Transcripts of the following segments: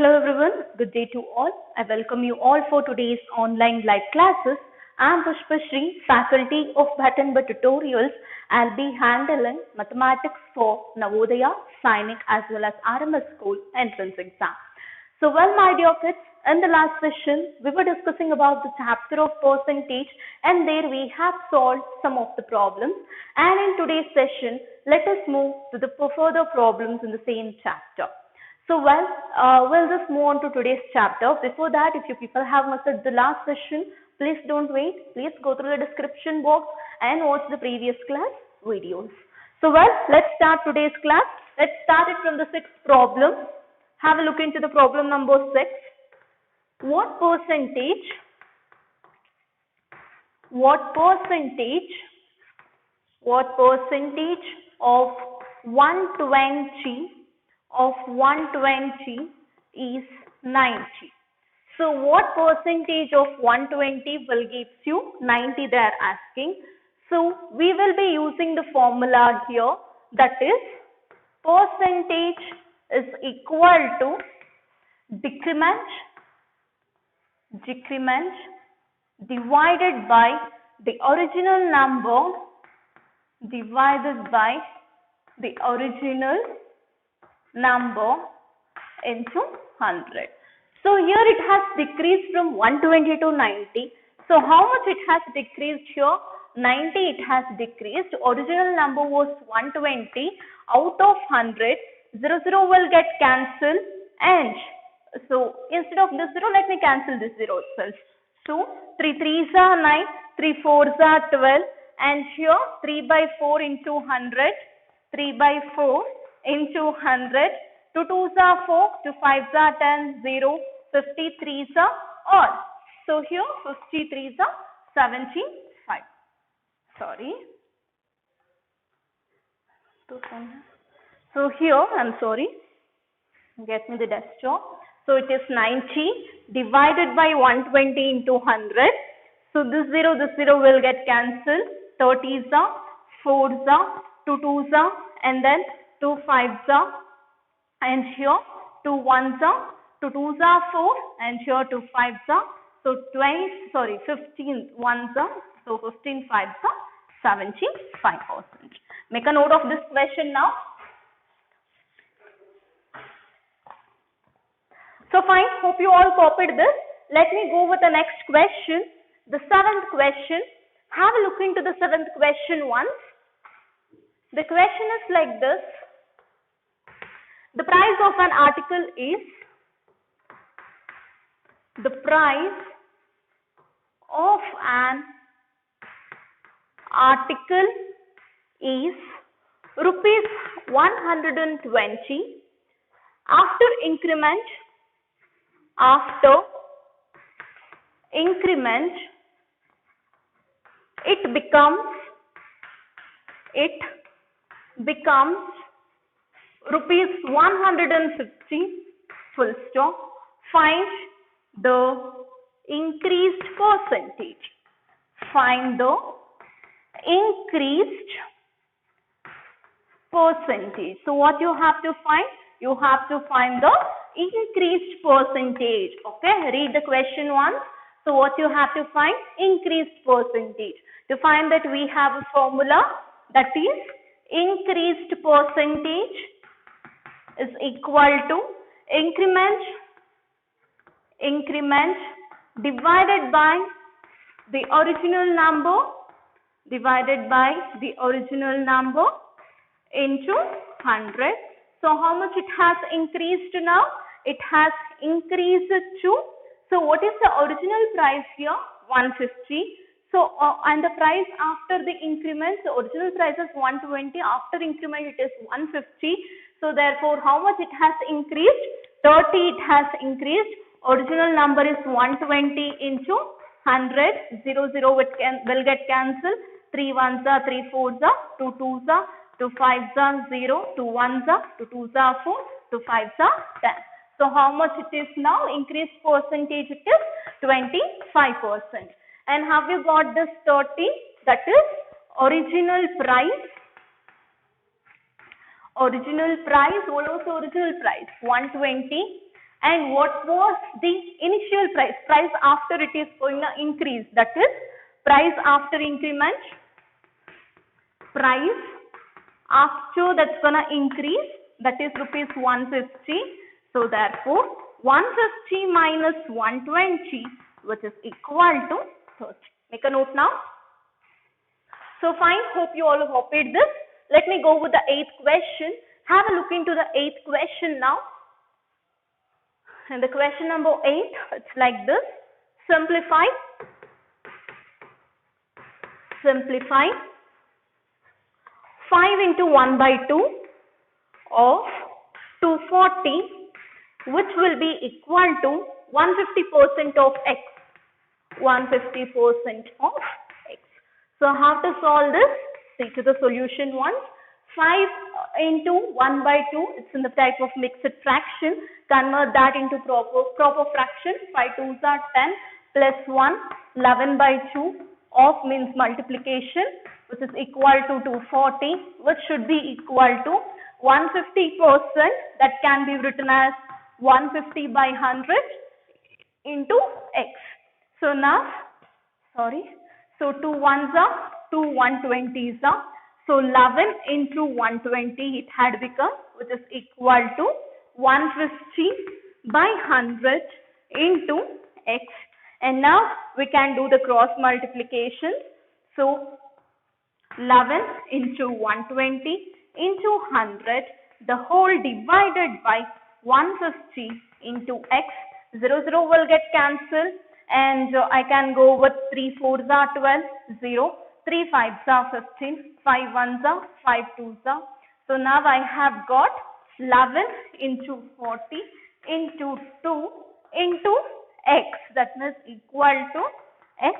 Hello everyone, good day to all. I welcome you all for today's online live classes. I am Pushpashri, faculty of Bhattanbar Tutorials. I'll be handling mathematics for Navodaya, Sainik as well as RMS School entrance exam. So my dear kids, in the last session, we were discussing about the chapter of percentage and there we have solved some of the problems. And in today's session, let us move to the further problems in the same chapter. So we'll just move on to today's chapter. Before that, if you people have missed the last session, please don't wait. Please go through the description box and watch the previous class videos. So let's start today's class. Let's start it from the sixth problem. Have a look into the problem number 6. What percentage of 120 is 90? So what percentage of 120 will give you 90 they are asking. So we will be using the formula here, that is percentage is equal to decrement divided by the original number into 100. So here it has decreased from 120 to 90. So how much it has decreased here? 90 it has decreased. Original number was 120. Out of 100, 0 will get cancelled, and so instead of this 0, let me cancel this 0 itself. So 3 3s are 9, 3 4s are 12, and here 3 by 4 into 100, 3 by 4 into 100, 2 2s are 4, 2 5s are 10, 0, 53s are odd. So here 53s are 75. Sorry. So here, I'm sorry, get me the desktop. So it is 90 divided by 120 into 100. So this 0 will get cancelled. 30s are, 4s are, 2 2s are, and then 2 5s are, and here 2 1s are, 2 2s are 4, and here 2 5s are. So 15 1s are, so 15 5s are 75%. Make a note of this question now. So fine, hope you all copied this. Let me go with the next question, the 7th question. Have a look into the 7th question once. The question is like this. The price of an article is, rupees 120. After increment, it becomes rupees 150, full stop. Find the increased percentage. Find the increased percentage. So what you have to find? You have to find the increased percentage. Okay, read the question once. So what you have to find? Increased percentage. To find that, we have a formula, that is increased percentage is equal to increment divided by the original number into 100. So how much it has increased now? It has increased to, so what is the original price here? 150. So and the price after the increment, the original price is 120. After increment it is 150. So therefore how much it has increased? 30 it has increased. Original number is 120 into 100. 0 will get cancelled. 3 1s are, 3 4s are, 2 2s are, 2 5s are 0, 2 1s are, 2 2s are 4, 2 5s are 10. So how much it is now? Increased percentage it is 25%. And have you got this 30? That is original price. What was the original price? 120 And what was the initial price? Price after it is going to increase. That is price after increment. Price after that's going to increase. That is rupees 150. So therefore 150 minus 120, which is equal to 30. Make a note now. So fine, hope you all have copied this. Let me go with the 8th question. Have a look into the 8th question now. And the question number 8, it's like this. Simplify. Simplify 5 into 1 by 2 of 240, which will be equal to 150% of x. 150% of x. So how to solve this? See to the solution once. 5 into 1 by 2, it's in the type of mixed fraction. Convert that into proper fraction. 5 2s are 10 plus 1, 11 by 2 of means multiplication, which is equal to 240, which should be equal to 150%, that can be written as 150 by 100 into x. So now, so 2 1s are 2 120s are. So 11 into 120 it had become, which is equal to 150 by 100 into x. And now we can do the cross multiplication. So 11 into 120 into 100, the whole divided by 150 into x. 0 0 will get cancelled, and I can go with 3 4s are 12, 0, 3 5s are 15, 5 1s are 5 2s are. So now I have got 11 into 40 into 2 into x, that means equal to x.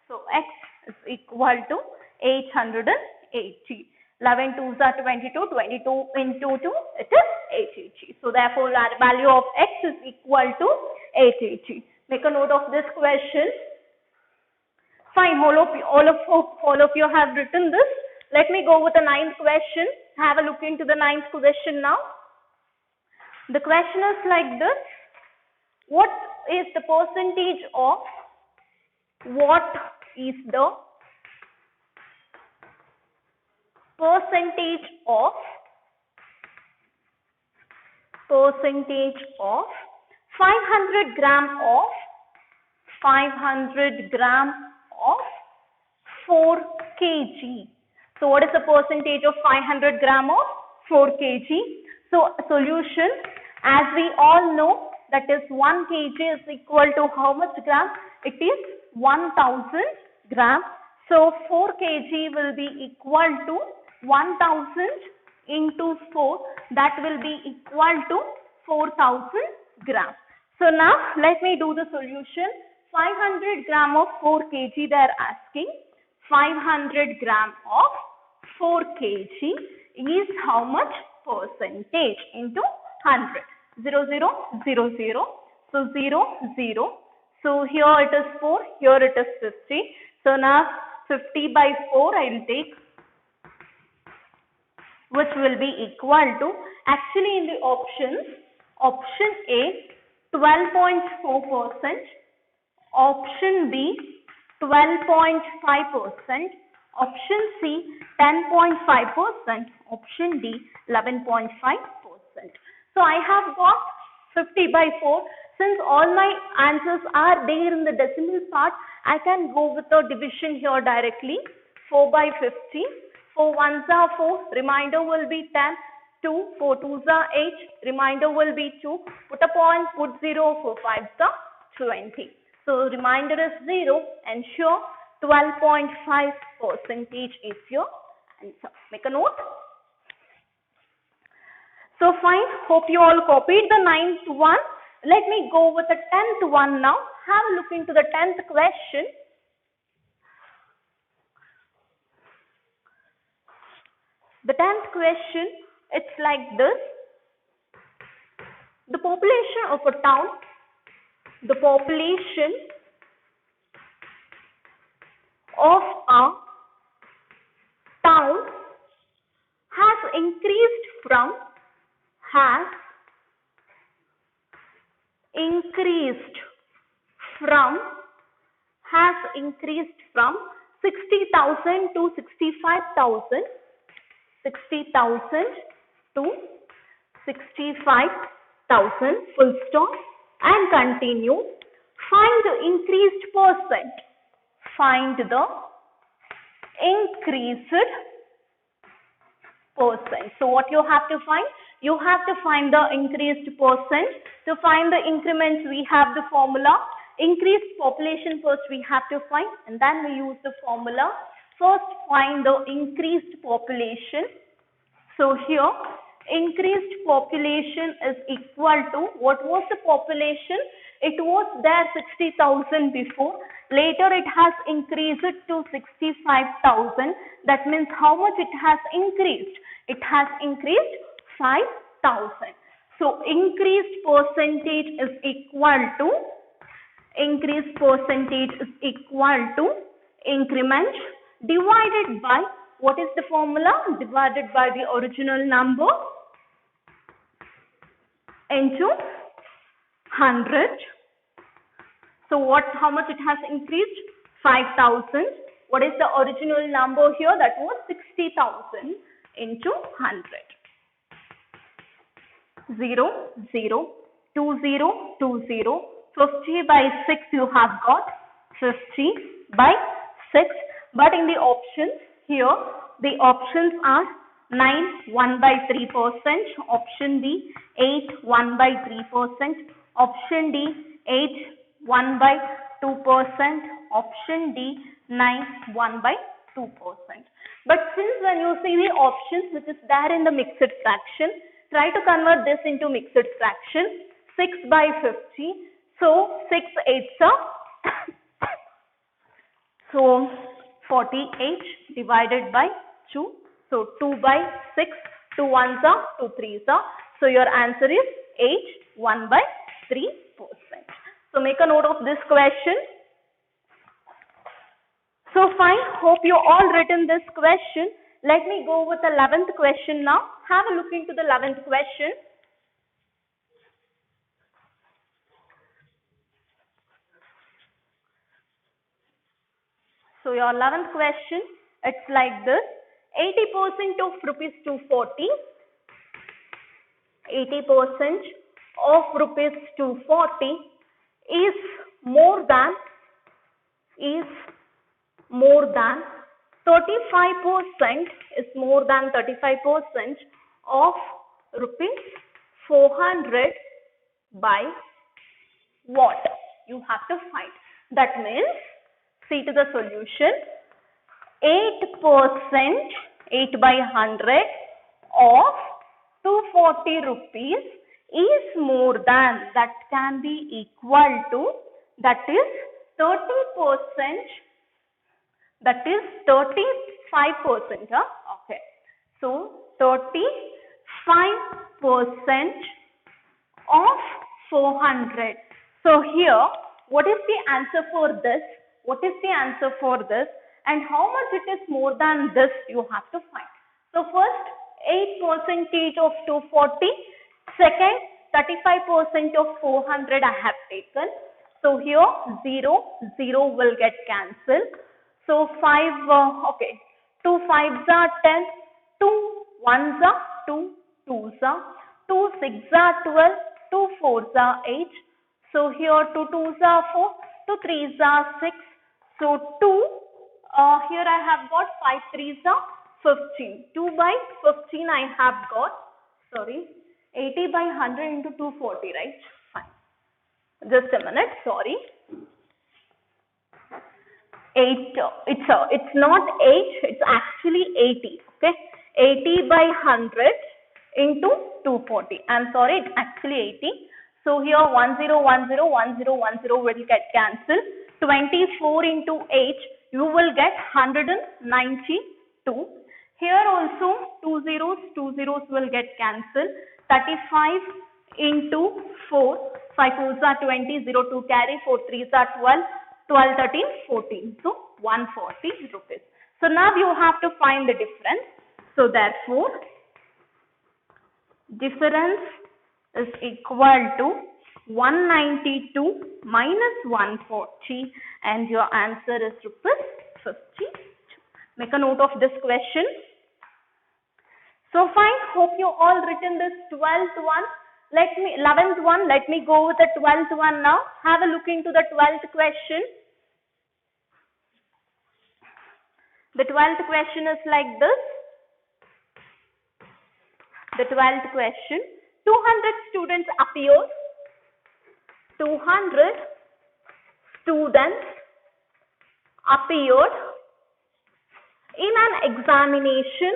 So x is equal to 880. 11 2s are 22, 22 into 2, it is 880. So therefore value of x is equal to 880. Make a note of this question. Fine, all of you have written this. Let me go with the 9th question. Have a look into the 9th question now. The question is like this. What is the percentage of, what is the percentage of 500 gram of 4 kg. So what is the percentage of 500 gram of 4 kg? So solution, as we all know, that is 1 kg is equal to how much gram? It is 1000 gram. So 4 kg will be equal to 1000 into 4, that will be equal to 4000 grams. So now let me do the solution. 500 gram of 4 kg they are asking. 500 gram of 4 kg is how much percentage into 100? 0 0 0 0. So 0 0. So here it is 4, here it is 50. So now 50 by 4 I will take, which will be equal to, actually in the options, option A 12.4%, option B 12.5%, option C 10.5%, option D 11.5%. So I have got 50 by 4. Since all my answers are there in the decimal part, I can go with the division here directly. 4 by 50. 4 1s are 4, remainder will be 10, 2, 4 2s are 8, remainder will be 2, put a point, put 0, 4 5s are 20. So remainder is 0 and here 12.5% is your answer. Make a note. So fine, hope you all copied the 9th one. Let me go with the 10th one now. Have a look into the 10th question. The 10th question, it's like this. The population of a town, the population of a town has increased from increased from, has increased from 60,000 to 65,000, 60,000 to 65,000, full stop, and continue. Find the increased percent. Find the increased percent. So what you have to find? You have to find the increased percent. To find the increments, we have the formula. Increased population first we have to find, and then we use the formula. First find the increased population. So here increased population is equal to, what was the population? It was there 60,000 before. Later it has increased to 65,000. That means how much it has increased? It has increased 5,000. So increased percentage is equal to, increased percentage is equal to increment divided by, what is the formula? Divided by the original number into 100. So how much it has increased? 5,000. What is the original number here? That was 60,000 into 100. 0, 0, 2, 0, 2, 0. 50 by 6 you have got 50 by 6. But in the options here, the options are 9, 1 by 3%, option B, 8, 1 by 3%, option D, 8, 1 by 2%, option D, 9, 1 by 2%. But since when you see the options which is there in the mixed fraction, try to convert this into mixed fraction. 6 by 50. So 6 8s are so 48 divided by 2. So 2 by 6, 2 1s are 2 3s are. So your answer is 8, 1 by 3%. So make a note of this question. So fine, hope you all written this question. Let me go with the 11th question now. Have a look into the 11th question. So your 11th question, it's like this. 80% of rupees 240, 80% of rupees 240 is more than 35%, is more than 35% of rupees 400 by what? You have to find. That means, see to the solution. 8%, 8 by 100 of 240 rupees is more than, that can be equal to, that is 30%, that is 35%. Okay. So 35% of 400. So here, what is the answer for this? What is the answer for this? And how much it is more than this, you have to find. So first, 8% of 240. Second, 35% of 400 I have taken. So here 0, 0 will get cancelled. So 5, okay, 2 5s are 10, 2 1s are 2, 2s are 2, 6s are 12, 2 4s are 8. So here 2 2s are 4, 2 3s are 6. So 2, here I have got 5 3s are 15. 2 by 15 I have got, sorry, 80 by 100 into 240, right? Fine. Just a minute, sorry. 8, it's not 8, it's actually 80, okay? 80 by 100 into 240. I'm sorry, it's actually 80. So here 1010, 1010 will get cancelled. 24 into 8, you will get 192. Here also 2 zeros will get cancelled. 35 into 4, 5 4s are 20, 0 2 carry, 4 3s are 12, 12 13 14. So 140 rupees. So now you have to find the difference. So therefore, difference is equal to 192 minus 140, and your answer is rupees 52. Make a note of this question. So fine, hope you all written this 12th one. 11th one, let me go with the 12th one now. Have a look into the 12th question. The 12th question is like this. The 12th question, 200 students appeared. 200 students appeared in an examination.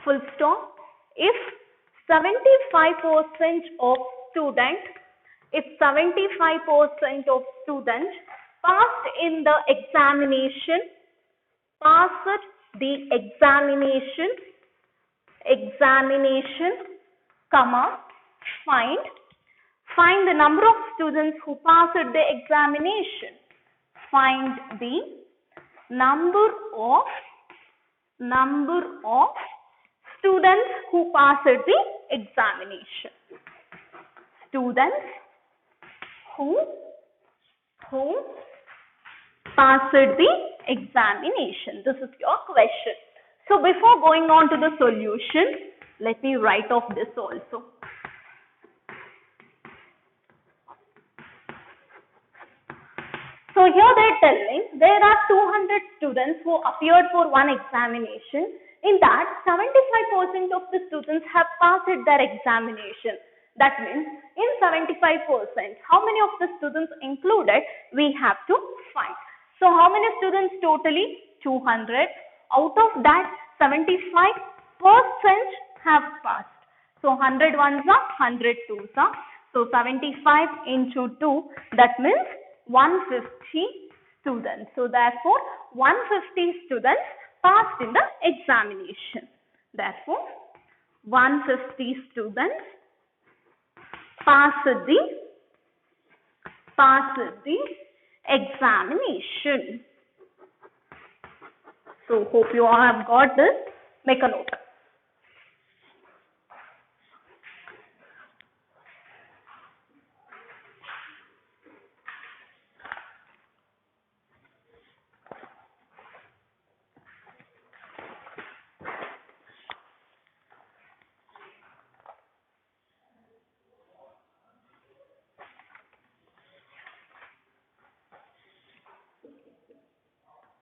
Full stop. If 75% of students passed in the examination, comma, find the number of students who passed the examination. Find the number of students who passed the examination. Students who passed the examination. This is your question. So before going on to the solution, let me write off this also. So here they are telling there are 200 students who appeared for one examination. In that, 75% of the students have passed their examination. That means in 75%, how many of the students included we have to find. So how many students totally? 200. Out of that, 75% have passed. So 100 ones are, 100 twos are. So 75 into 2, that means 150 students. So therefore, 150 students passed in the examination. Therefore, 150 students passed the examination. So hope you all have got this. Make a note.